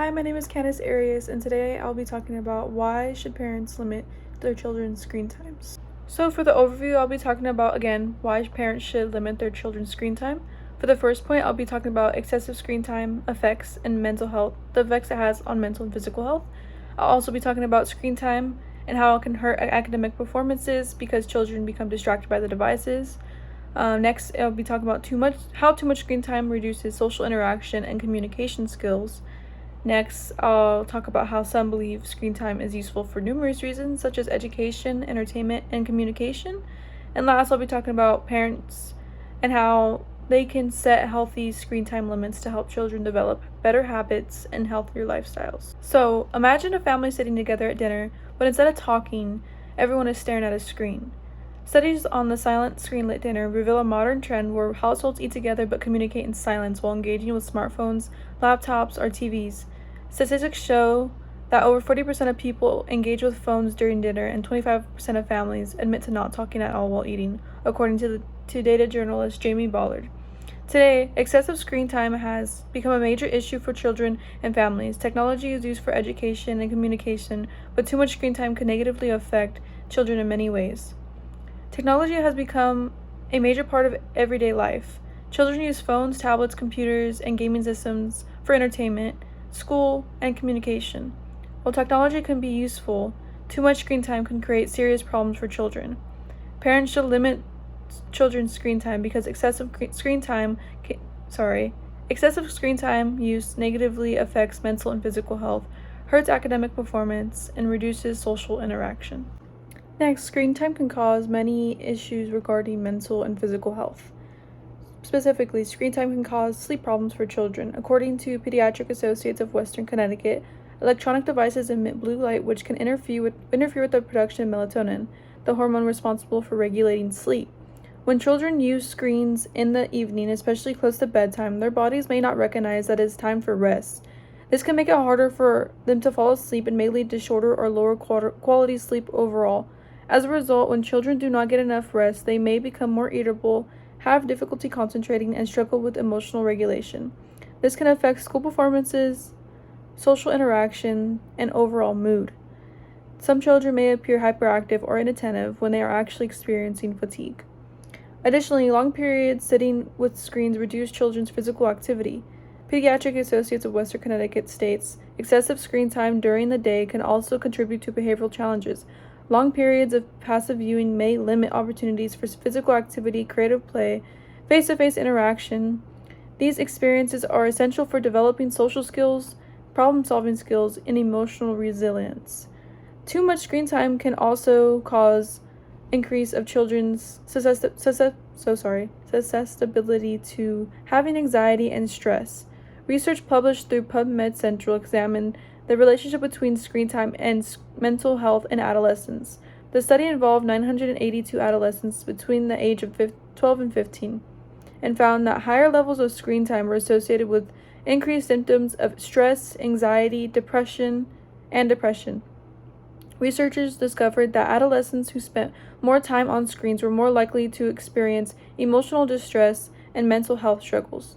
Hi, my name is Candice Arias, and today I'll be talking about why should parents limit their children's screen times. So for the overview, I'll be talking about, again, why parents should limit their children's screen time. For the first point, I'll be talking about excessive screen time effects and mental health, the effects it has on mental and physical health. I'll also be talking about screen time and how it can hurt academic performances because children become distracted by the devices. Next, I'll be talking about how too much screen time reduces social interaction and communication skills. Next, I'll talk about how some believe screen time is useful for numerous reasons, such as education, entertainment, and communication. And last, I'll be talking about parents and how they can set healthy screen time limits to help children develop better habits and healthier lifestyles. So, imagine a family sitting together at dinner, but instead of talking, everyone is staring at a screen. Studies on the silent screen-lit dinner reveal a modern trend where households eat together but communicate in silence while engaging with smartphones, laptops, or TVs. Statistics show that over 40% of people engage with phones during dinner, and 25% of families admit to not talking at all while eating, according to data journalist Jamie Ballard. Today, excessive screen time has become a major issue for children and families. Technology is used for education and communication, but too much screen time can negatively affect children in many ways. Technology has become a major part of everyday life. Children use phones, tablets, computers, and gaming systems for entertainment, school, and communication. While technology can be useful, too much screen time can create serious problems for children. Parents should limit children's screen time because excessive screen time use negatively affects mental and physical health, hurts academic performance, and reduces social interaction. Next, screen time can cause many issues regarding mental and physical health. Specifically, screen time can cause sleep problems for children. According to Pediatric Associates of Western Connecticut, electronic devices emit blue light which can interfere with the production of melatonin, the hormone responsible for regulating sleep. When children use screens in the evening, especially close to bedtime, their bodies may not recognize that it is time for rest. This can make it harder for them to fall asleep and may lead to shorter or lower quality sleep overall. As a result, when children do not get enough rest, they may become more irritable, have difficulty concentrating, and struggle with emotional regulation. This can affect school performances, social interaction, and overall mood. Some children may appear hyperactive or inattentive when they are actually experiencing fatigue. Additionally, long periods sitting with screens reduce children's physical activity. Pediatric Associates of Western Connecticut states, excessive screen time during the day can also contribute to behavioral challenges. Long periods of passive viewing may limit opportunities for physical activity, creative play, face-to-face interaction. These experiences are essential for developing social skills, problem-solving skills, and emotional resilience. Too much screen time can also cause increase of children's susceptibility to having anxiety and stress. Research published through PubMed Central examined the relationship between screen time and mental health in adolescents. The study involved 982 adolescents between the age of 12 and 15 and found that higher levels of screen time were associated with increased symptoms of stress, anxiety, depression. Researchers discovered that adolescents who spent more time on screens were more likely to experience emotional distress and mental health struggles.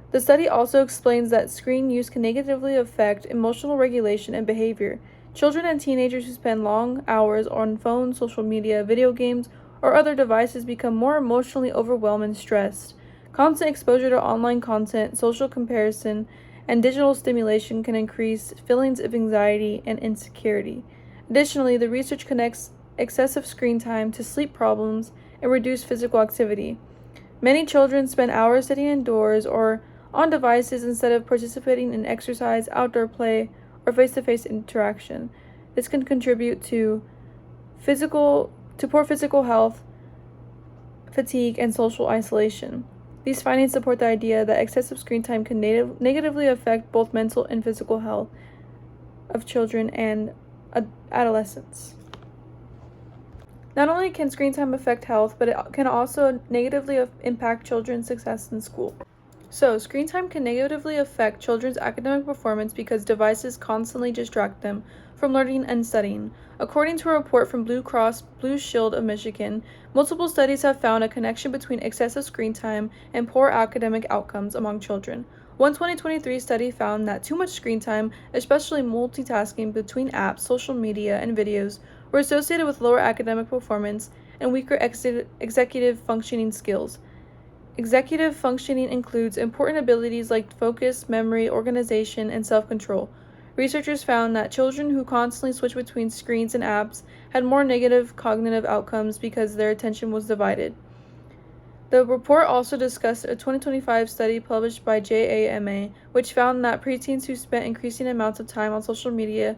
The study also explains that screen use can negatively affect emotional regulation and behavior. Children and teenagers who spend long hours on phones, social media, video games, or other devices become more emotionally overwhelmed and stressed. Constant exposure to online content, social comparison, and digital stimulation can increase feelings of anxiety and insecurity. Additionally, the research connects excessive screen time to sleep problems and reduced physical activity. Many children spend hours sitting indoors or on devices instead of participating in exercise, outdoor play, or face-to-face interaction. This can contribute to poor physical health, fatigue, and social isolation. These findings support the idea that excessive screen time can negatively affect both mental and physical health of children and adolescents. Not only can screen time affect health, but it can also negatively impact children's success in school. So, screen time can negatively affect children's academic performance because devices constantly distract them from learning and studying. According to a report from Blue Cross Blue Shield of Michigan, multiple studies have found a connection between excessive screen time and poor academic outcomes among children. One 2023 study found that too much screen time, especially multitasking between apps, social media, and videos, were associated with lower academic performance and weaker executive functioning skills. Executive functioning includes important abilities like focus, memory, organization, and self-control. Researchers found that children who constantly switched between screens and apps had more negative cognitive outcomes because their attention was divided. The report also discussed a 2025 study published by JAMA, which found that preteens who spent increasing amounts of time on social media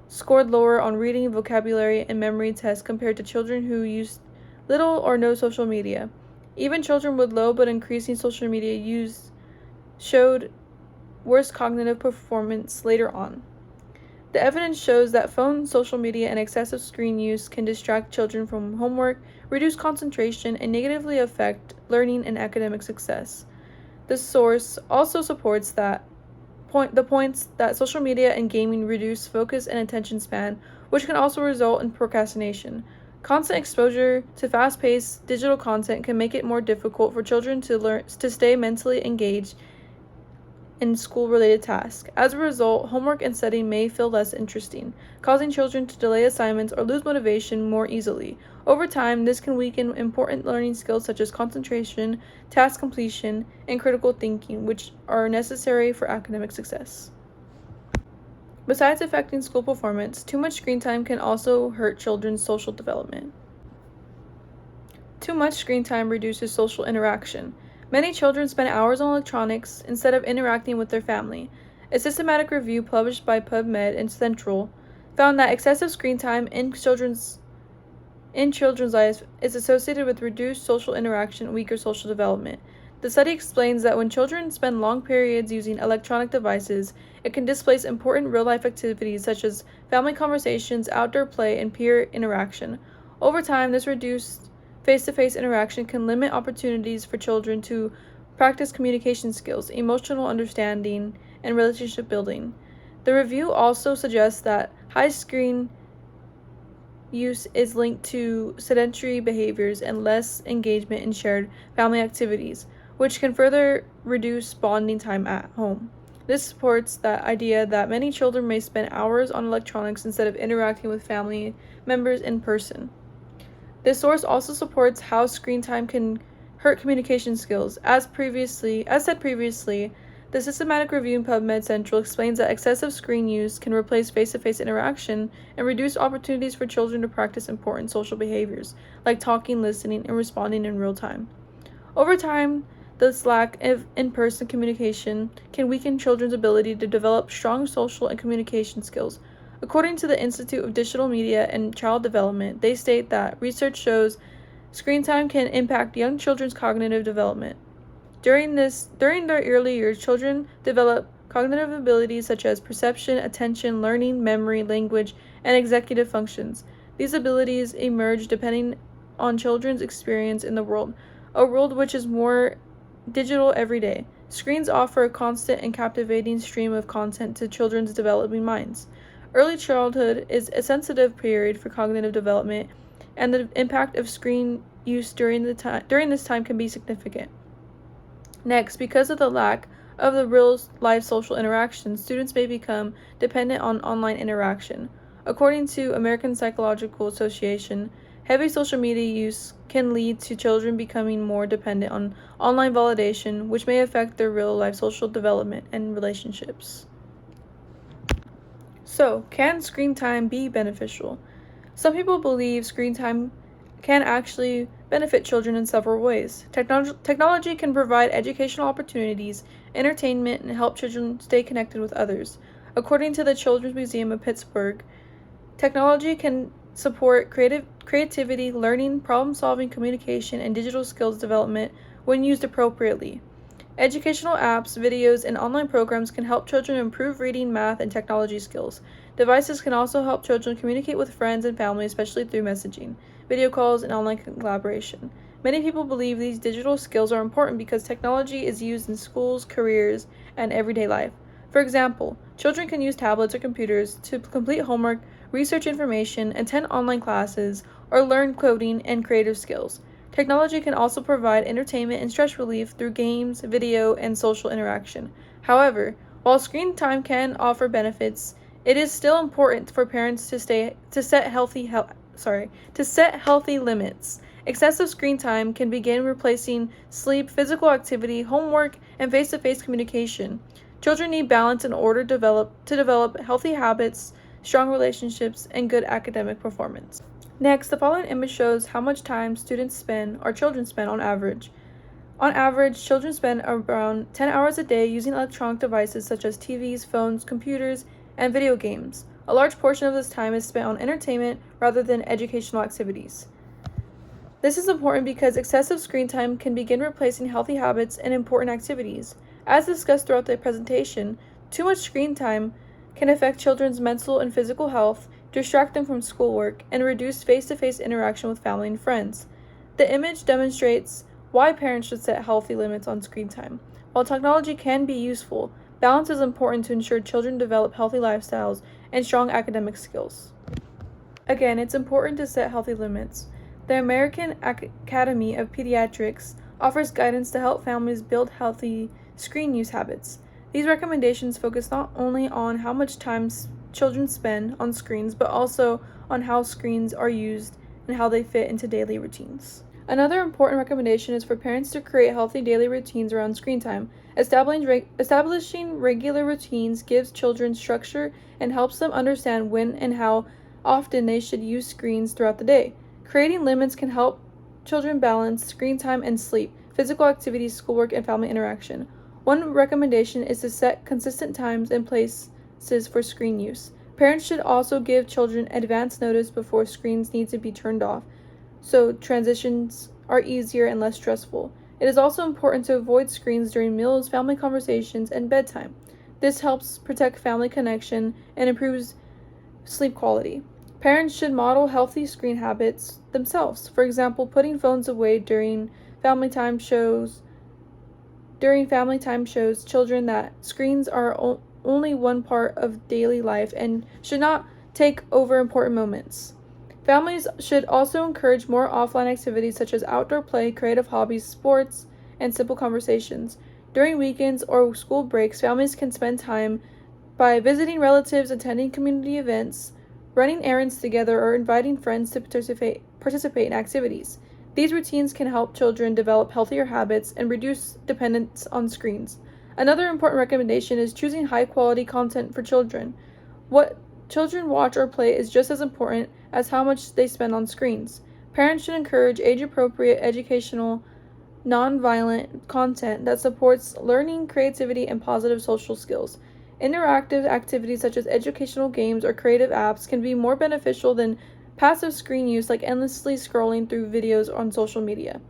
scored lower on reading, vocabulary, and memory tests compared to children who used little or no social media. Even children with low but increasing social media use showed worse cognitive performance later on. The evidence shows that phone, social media, and excessive screen use can distract children from homework, reduce concentration, and negatively affect learning and academic success. The source also supports the points that social media and gaming reduce focus and attention span, which can also result in procrastination. Constant exposure to fast-paced digital content can make it more difficult for children to stay mentally engaged in school-related tasks. As a result, homework and studying may feel less interesting, causing children to delay assignments or lose motivation more easily. Over time, this can weaken important learning skills such as concentration, task completion, and critical thinking, which are necessary for academic success. Besides affecting school performance, too much screen time can also hurt children's social development. Too much screen time reduces social interaction. Many children spend hours on electronics instead of interacting with their family. A systematic review published by PubMed and Central found that excessive screen time in children's lives is associated with reduced social interaction and weaker social development. The study explains that when children spend long periods using electronic devices, it can displace important real-life activities such as family conversations, outdoor play, and peer interaction. Over time, this reduced face-to-face interaction can limit opportunities for children to practice communication skills, emotional understanding, and relationship building. The review also suggests that high screen use is linked to sedentary behaviors and less engagement in shared family activities, which can further reduce bonding time at home. This supports the idea that many children may spend hours on electronics instead of interacting with family members in person. This source also supports how screen time can hurt communication skills. As said previously, the systematic review in PubMed Central explains that excessive screen use can replace face-to-face interaction and reduce opportunities for children to practice important social behaviors, like talking, listening, and responding in real time. Over time, this lack of in-person communication can weaken children's ability to develop strong social and communication skills. According to the Institute of Digital Media and Child Development, they state that research shows screen time can impact young children's cognitive development. During their early years, children develop cognitive abilities such as perception, attention, learning, memory, language, and executive functions. These abilities emerge depending on children's experience in the world, a world which is more digital every day. Screens offer a constant and captivating stream of content to children's developing minds. Early childhood is a sensitive period for cognitive development, and the impact of screen use during this time can be significant. Next, because of the lack of the real-life social interaction, students may become dependent on online interaction. According to American Psychological Association, heavy social media use can lead to children becoming more dependent on online validation, which may affect their real-life social development and relationships. So, can screen time be beneficial? Some people believe screen time can actually benefit children in several ways. Technology can provide educational opportunities, entertainment, and help children stay connected with others. According to the Children's Museum of Pittsburgh, technology can support creativity, learning, problem-solving, communication, and digital skills development when used appropriately. Educational apps, videos, and online programs can help children improve reading, math, and technology skills. Devices can also help children communicate with friends and family, especially through messaging, video calls, and online collaboration. Many people believe these digital skills are important because technology is used in schools, careers, and everyday life. For example, children can use tablets or computers to complete homework, research information, attend online classes, or learn coding and creative skills. Technology can also provide entertainment and stress relief through games, video, and social interaction. However, while screen time can offer benefits, it is still important for parents to set healthy limits. Excessive screen time can begin replacing sleep, physical activity, homework, and face-to-face communication. Children need balance in order to develop healthy habits, strong relationships, and good academic performance. Next, the following image shows how much time children spend on average. On average, children spend around 10 hours a day using electronic devices such as TVs, phones, computers, and video games. A large portion of this time is spent on entertainment rather than educational activities. This is important because excessive screen time can begin replacing healthy habits and important activities. As discussed throughout the presentation, too much screen time can affect children's mental and physical health, distract them from schoolwork, and reduce face-to-face interaction with family and friends. The image demonstrates why parents should set healthy limits on screen time. While technology can be useful, balance is important to ensure children develop healthy lifestyles and strong academic skills. Again, it's important to set healthy limits. The American Academy of Pediatrics offers guidance to help families build healthy screen use habits. These recommendations focus not only on how much time children spend on screens, but also on how screens are used and how they fit into daily routines. Another important recommendation is for parents to create healthy daily routines around screen time. Establishing regular routines gives children structure and helps them understand when and how often they should use screens throughout the day. Creating limits can help children balance screen time and sleep, physical activities, schoolwork, and family interaction. One recommendation is to set consistent times and places for screen use. Parents should also give children advance notice before screens need to be turned off, so transitions are easier and less stressful. It is also important to avoid screens during meals, family conversations, and bedtime. This helps protect family connection and improves sleep quality. Parents should model healthy screen habits themselves. For example, putting phones away during family time shows children that screens are only one part of daily life and should not take over important moments. Families should also encourage more offline activities such as outdoor play, creative hobbies, sports, and simple conversations. During weekends or school breaks, families can spend time by visiting relatives, attending community events, running errands together, or inviting friends to participate in activities. These routines can help children develop healthier habits and reduce dependence on screens. Another important recommendation is choosing high-quality content for children. What children watch or play is just as important as how much they spend on screens. Parents should encourage age-appropriate, educational, non-violent content that supports learning, creativity, and positive social skills. Interactive activities such as educational games or creative apps can be more beneficial than passive screen use like endlessly scrolling through videos on social media.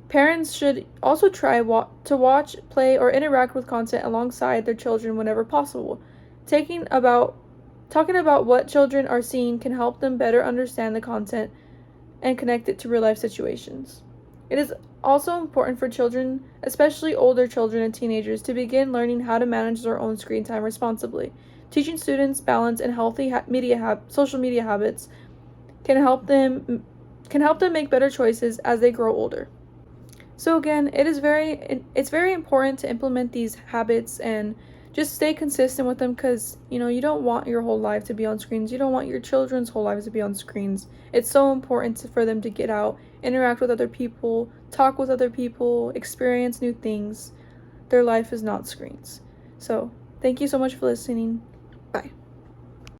Parents should also try to watch, play, or interact with content alongside their children whenever possible. Talking about what children are seeing can help them better understand the content and connect it to real-life situations. It is also important for children, especially older children and teenagers, to begin learning how to manage their own screen time responsibly. Teaching students balance and healthy social media habits can help them make better choices as they grow older. So again, it's very important to implement these habits and just stay consistent with them, because you don't want your whole life to be on screens. You don't want your children's whole lives to be on screens. It's so important for them to get out, interact with other people, talk with other people, experience new things. Their life is not screens. So thank you so much for listening. Bye.